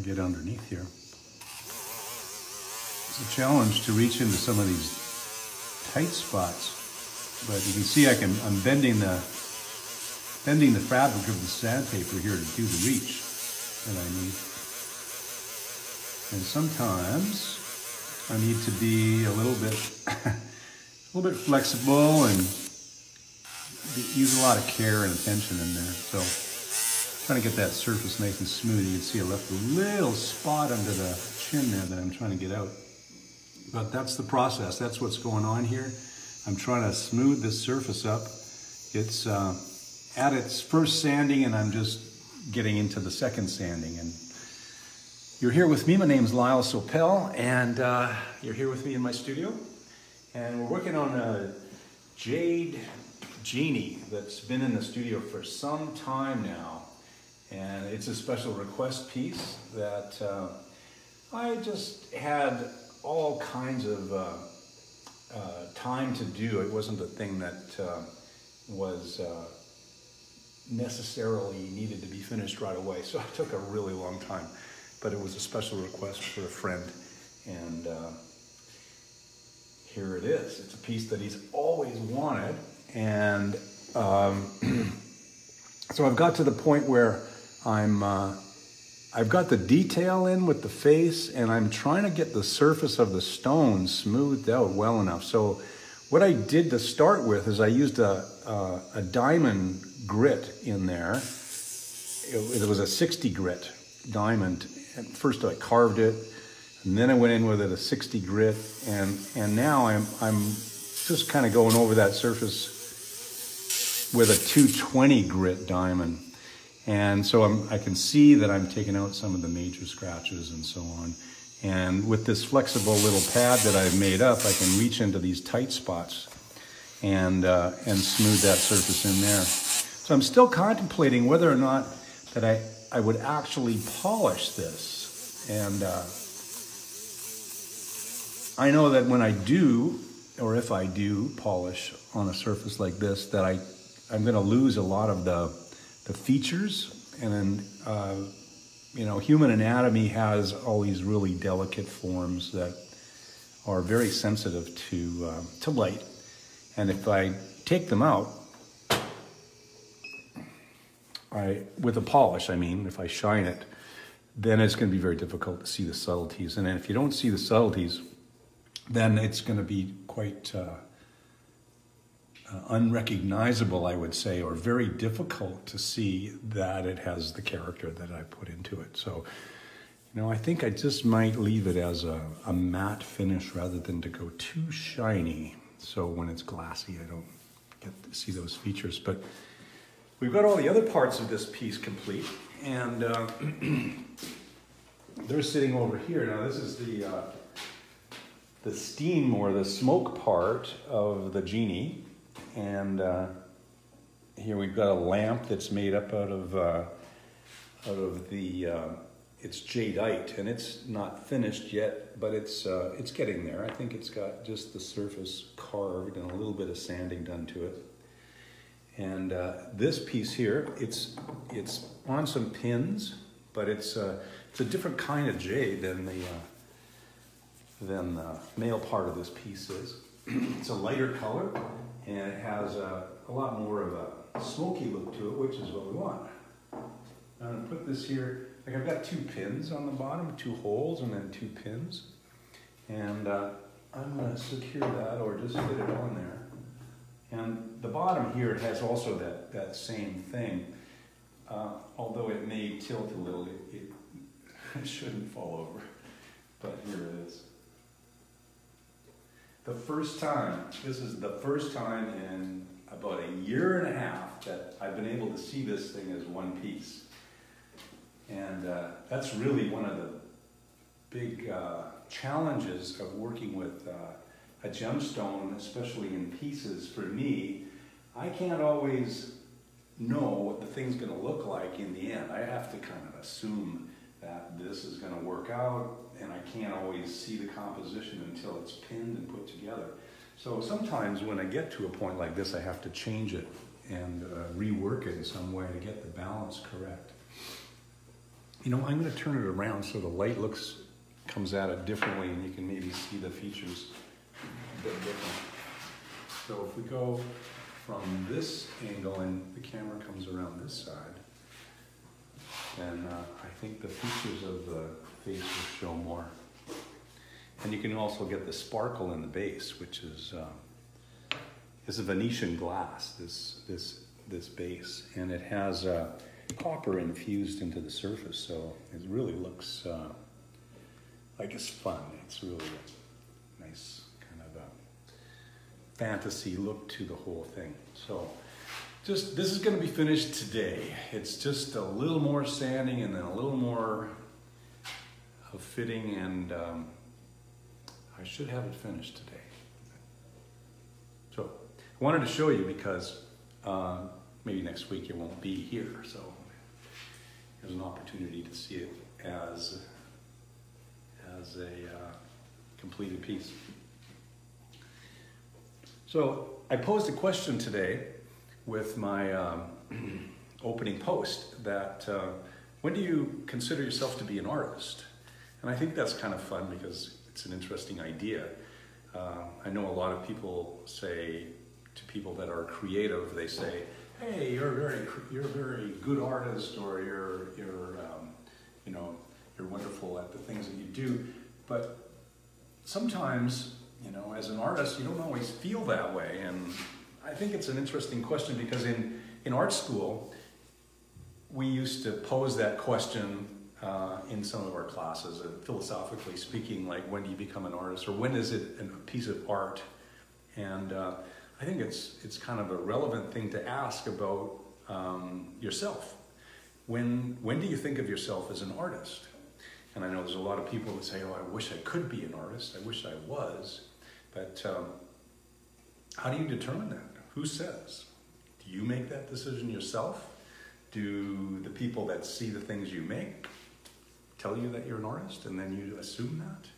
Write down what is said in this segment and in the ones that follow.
get underneath here. It's a challenge to reach into some of these tight spots, but you can see I'm bending the fabric of the sandpaper here to do the reach that I need. And sometimes I need to be a little bit flexible and use a lot of care and attention in there. So trying to get that surface nice and smooth. You can see I left a little spot under the chin there that I'm trying to get out. But that's the process. That's what's going on here. I'm trying to smooth this surface up. It's at its first sanding, and I'm just getting into the second sanding. And you're here with me. My name's Lyle Sopel, and you're here with me in my studio. And we're working on a jade genie that's been in the studio for some time now. And it's a special request piece that I just had all kinds of time to do. It wasn't a thing that was necessarily needed to be finished right away. So it took a really long time, but it was a special request for a friend. And here it is. It's a piece that he's always wanted. And so I've got to the point where I've got the detail in with the face, and I'm trying to get the surface of the stone smoothed out well enough. So what I did to start with is I used a diamond grit in there. It was a 60 grit diamond. And first I carved it, and then I went in with it a 60 grit, and now I'm just kind of going over that surface with a 220 grit diamond. And so I can see that I'm taking out some of the major scratches and so on. And with this flexible little pad that I've made up, I can reach into these tight spots and smooth that surface in there. So I'm still contemplating whether or not that I would actually polish this. And I know that when I do, or if I do polish on a surface like this, that I'm gonna lose a lot of the features. And then, you know, human anatomy has all these really delicate forms that are very sensitive to light. And if I take them out, with a polish, I mean, if I shine it, then it's going to be very difficult to see the subtleties. And then if you don't see the subtleties, then it's going to be quite unrecognizable, I would say, or very difficult to see that it has the character that I put into it. So, you know, I think I just might leave it as a matte finish rather than to go too shiny. So when it's glassy, I don't get to see those features. But we've got all the other parts of this piece complete, and they're sitting over here. Now this is the steam or the smoke part of the genie. And here we've got a lamp that's made up out of it's jadeite, and it's not finished yet, but it's getting there. I think it's got just the surface carved and a little bit of sanding done to it. And this piece here, it's on some pins, but it's a different kind of jade than the male part of this piece is. It's a lighter color, and it has a lot more of a smoky look to it, which is what we want. I'm going to put this here, like I've got 2 pins on the bottom, 2 holes and then 2 pins. And I'm going to secure that or just fit it on there. And the bottom here, it has also that same thing. Although it may tilt a little, it shouldn't fall over. But here it is. This is the first time in about a year and a half that I've been able to see this thing as one piece. And that's really one of the big challenges of working with a gemstone, especially in pieces. For me, I can't always know what the thing's going to look like in the end. I have to kind of assume that this is going to work out, and I can't always see the composition until it's pinned and put together. So sometimes when I get to a point like this, I have to change it and rework it in some way to get the balance correct. You know, I'm going to turn it around so the light comes at it differently, and you can maybe see the features a bit different. So if we go from this angle and the camera comes around this side, then I think the features of the face will show more. And you can also get the sparkle in the base, which is a Venetian glass, this base, and it has copper infused into the surface, so it really looks like it's fun. It's really a nice kind of a fantasy look to the whole thing. So this is going to be finished today. It's just a little more sanding and then a little more of fitting, and I should have it finished today. So I wanted to show you because maybe next week it won't be here, so there's an opportunity to see it as a completed piece. So I posed a question today with my opening post that when do you consider yourself to be an artist? And I think that's kind of fun because it's an interesting idea. I know a lot of people say to people that are creative, they say, "Hey, you're a very good artist," or you're wonderful at the things that you do. But sometimes, as an artist, you don't always feel that way. And I think it's an interesting question because in art school, we used to pose that question in some of our classes, philosophically speaking, like when do you become an artist, or when is it a piece of art? And I think it's kind of a relevant thing to ask about yourself. When do you think of yourself as an artist? And I know there's a lot of people that say, "Oh, I wish I could be an artist. I wish I was." But how do you determine that? Who says? Do you make that decision yourself? Do the people that see the things you make tell you that you're an artist and then you assume that?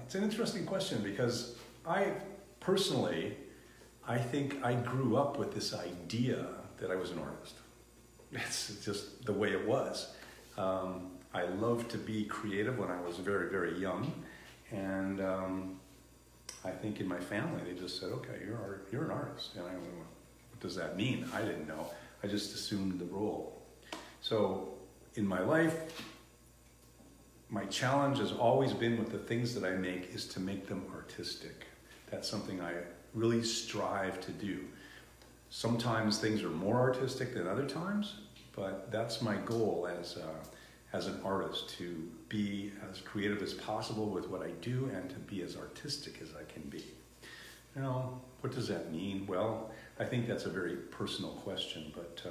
It's an interesting question because personally, I think I grew up with this idea that I was an artist. It's just the way it was. I loved to be creative when I was very, very young, and I think in my family they just said, "Okay, you're an artist." And I went, "What does that mean?" I didn't know. I just assumed the role. So in my life, my challenge has always been with the things that I make is to make them artistic. That's something I really strive to do. Sometimes things are more artistic than other times, but that's my goal as an artist, to be as creative as possible with what I do and to be as artistic as I can be. Now, what does that mean? Well, I think that's a very personal question, but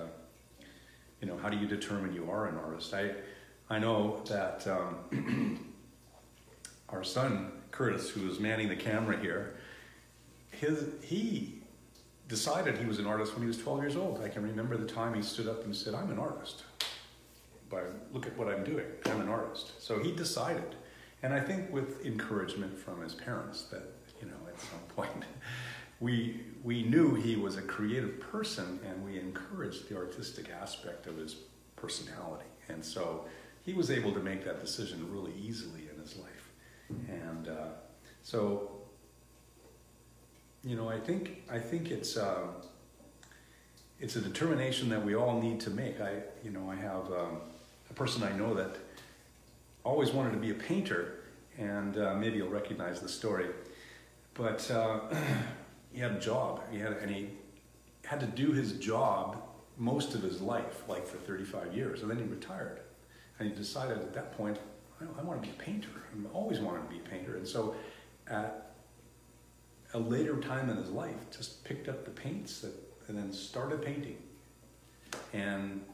how do you determine you are an artist? I know that our son, Curtis, who is manning the camera here, he decided he was an artist when he was 12 years old. I can remember the time he stood up and said, "I'm an artist. Look at what I'm doing. I'm an artist." So he decided. And I think with encouragement from his parents that, at some point, we knew he was a creative person and we encouraged the artistic aspect of his personality. And so he was able to make that decision really easily in his life. And I think it's a determination that we all need to make. I have a person I know that always wanted to be a painter, and maybe you'll recognize the story. But he had a job. He had to do his job most of his life, like for 35 years, and then he retired. And he decided at that point, I want to be a painter. I always wanted to be a painter. And so at a later time in his life, just picked up the paints and then started painting. And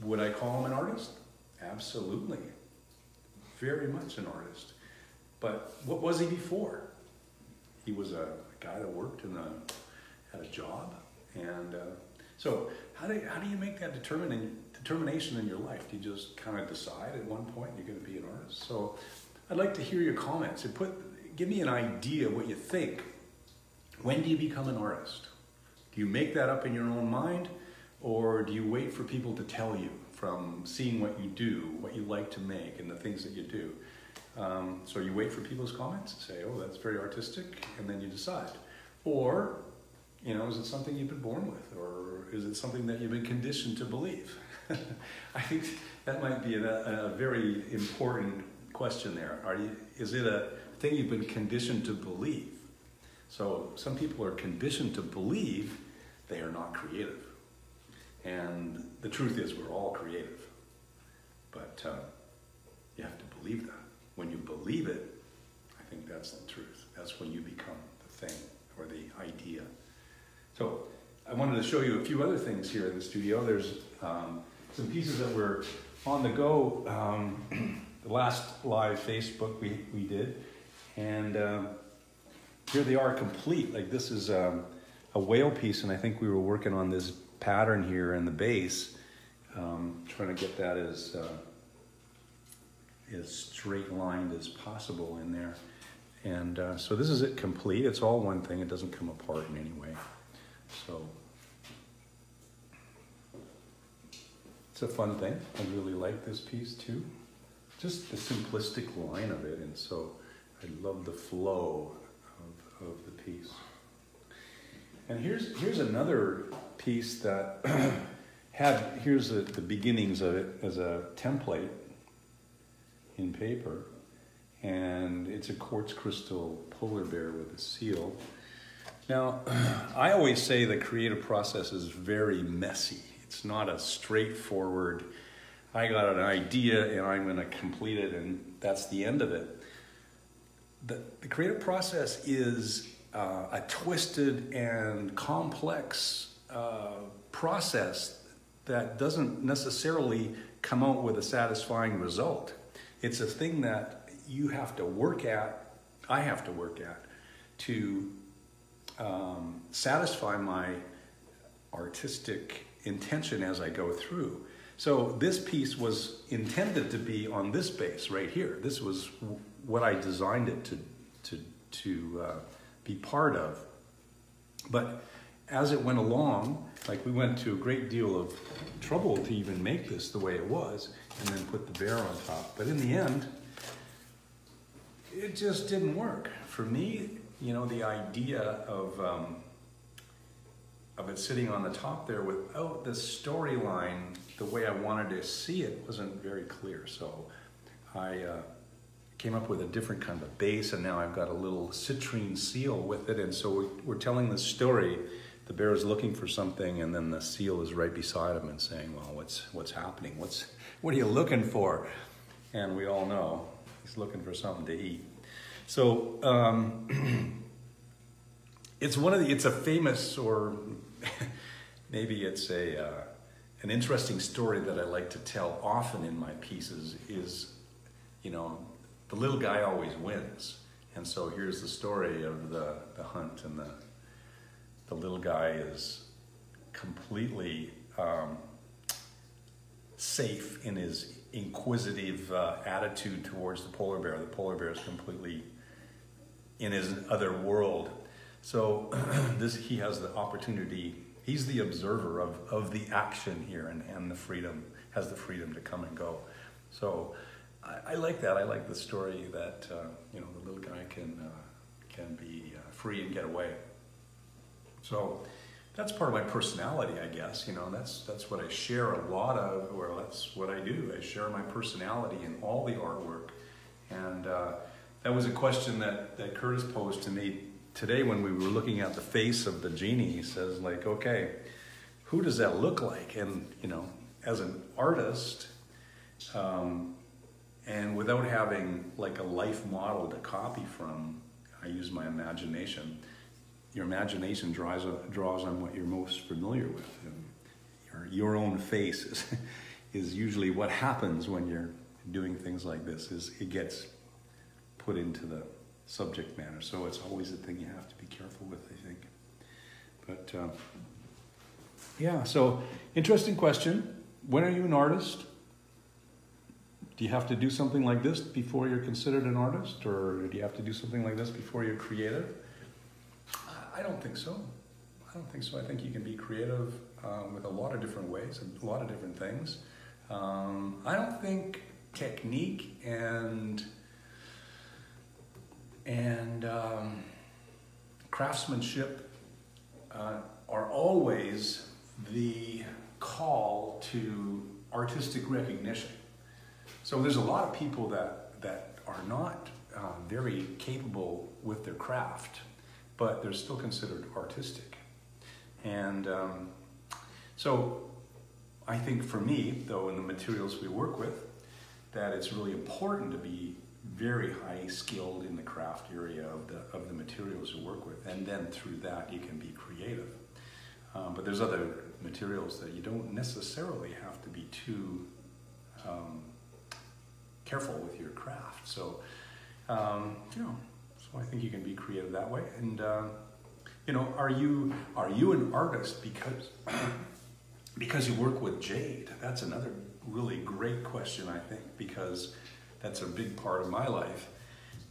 would I call him an artist? Absolutely. Very much an artist. But what was he before? He was a guy that worked had a job. And so how do you make that determination in your life? Do you just kind of decide at one point you're going to be an artist? So I'd like to hear your comments and give me an idea of what you think. When do you become an artist? Do you make that up in your own mind, or do you wait for people to tell you from seeing what you do, what you like to make, and the things that you do. So you wait for people's comments and say, oh, that's very artistic, and then you decide. Or, you know, is it something you've been born with, or is it something that you've been conditioned to believe? I think that might be a very important question there. Is it a thing you've been conditioned to believe? So some people are conditioned to believe they are not creative. And the truth is we're all creative. But you have to believe that. When you believe it, I think that's the truth. That's when you become the thing or the idea. So I wanted to show you a few other things here in the studio. There's some pieces that were on the go the last live Facebook we did. And here they are complete. Like this is a whale piece, and I think we were working on this pattern here in the base, trying to get that as straight lined as possible in there. And so this is it complete. It's all one thing. It doesn't come apart in any way. So it's a fun thing. I really like this piece too. Just the simplistic line of it, and so I love the flow of the piece. And here's another piece that here's the beginnings of it as a template in paper, and it's a quartz crystal polar bear with a seal. Now, I always say the creative process is very messy. It's not a straightforward, I got an idea and I'm going to complete it and that's the end of it. The creative process is a twisted and complex process that doesn't necessarily come out with a satisfying result. It's a thing that you have to work at, I have to work at, to satisfy my artistic intention as I go through. So this piece was intended to be on this base right here. This was what I designed it to be part of. But as it went along, like we went to a great deal of trouble to even make this the way it was, and then put the bear on top. But in the end, it just didn't work. For me, you know, the idea of it sitting on the top there without the storyline, the way I wanted to see it, wasn't very clear. So I came up with a different kind of base, and now I've got a little citrine seal with it. And so we're telling the story. The bear is looking for something, and then the seal is right beside him and saying, well, what's happening? What are you looking for? And we all know he's looking for something to eat. So it's a famous, or maybe it's an interesting story that I like to tell often in my pieces is, you know, the little guy always wins. And so here's the story of the hunt, and the little guy is completely safe in his inquisitive attitude towards the polar bear. The polar bear is completely in his other world. So he has the opportunity, he's the observer of the action here, and has the freedom to come and go. So I like that. I like the story that you know, the little guy can be free and get away. So that's part of my personality, I guess. You know, that's what I share a lot of, or that's what I do. I share my personality in all the artwork. And that was a question that Curtis posed to me today when we were looking at the face of the genie. He says, like, okay, who does that look like? And, you know, as an artist, and without having like a life model to copy from, I use my imagination. Your imagination draws on what you're most familiar with. And your own face is usually what happens when you're doing things like this, is it gets put into the subject matter. So it's always a thing you have to be careful with, I think. But yeah, so interesting question. When are you an artist? Do you have to do something like this before you're considered an artist? Or do you have to do something like this before you're creative? I don't think so. I don't think so. I think you can be creative with a lot of different ways and a lot of different things. I don't think technique and craftsmanship are always the call to artistic recognition. So there's a lot of people that are not very capable with their craft, but they're still considered artistic. And so I think for me, though, in the materials we work with, that it's really important to be very high skilled in the craft area of the materials you work with, and then through that you can be creative. But there's other materials that you don't necessarily have to be too careful with your craft. So, so I think you can be creative that way. And are you an artist because you work with jade? That's another really great question, I think, because that's a big part of my life.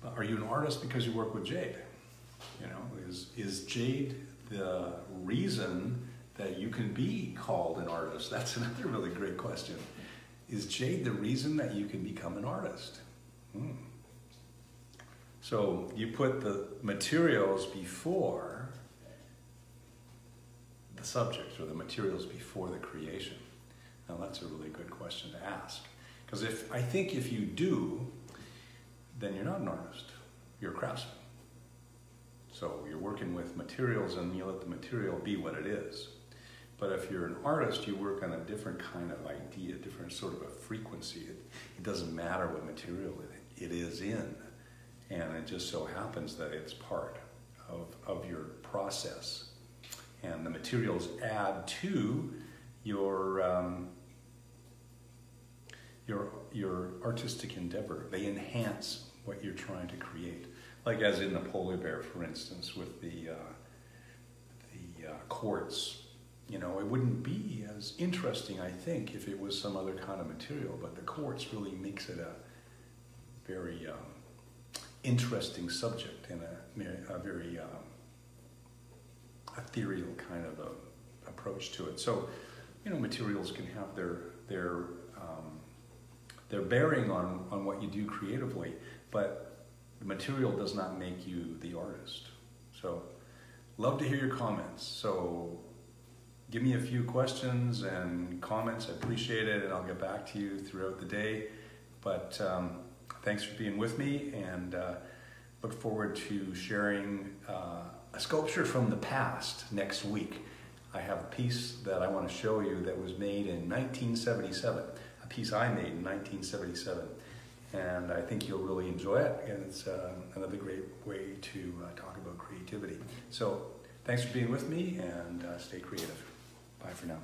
But are you an artist because you work with jade? Is jade the reason that you can be called an artist? That's another really great question. Is jade the reason that you can become an artist? So you put the materials before the subject, or the materials before the creation. Now that's a really good question to ask. Because I think if you do, then you're not an artist, you're a craftsman. So you're working with materials and you let the material be what it is. But if you're an artist, you work on a different kind of idea, different sort of a frequency. It doesn't matter what material it is in. And it just so happens that it's part of your process. And the materials add to your artistic endeavor. They enhance what you're trying to create. Like as in the polar bear, for instance, with the quartz. It wouldn't be as interesting, I think, if it was some other kind of material, but the quartz really makes it a very interesting subject and a very ethereal kind of approach to it. So, materials can have their bearing on what you do creatively, but the material does not make you the artist. So, love to hear your comments. So, give me a few questions and comments. I appreciate it, and I'll get back to you throughout the day. But thanks for being with me, and look forward to sharing a sculpture from the past next week. I have a piece that I want to show you that was made in 1977, a piece I made in 1977. And I think you'll really enjoy it, and it's another great way to talk about creativity. So thanks for being with me, and stay creative. Bye for now.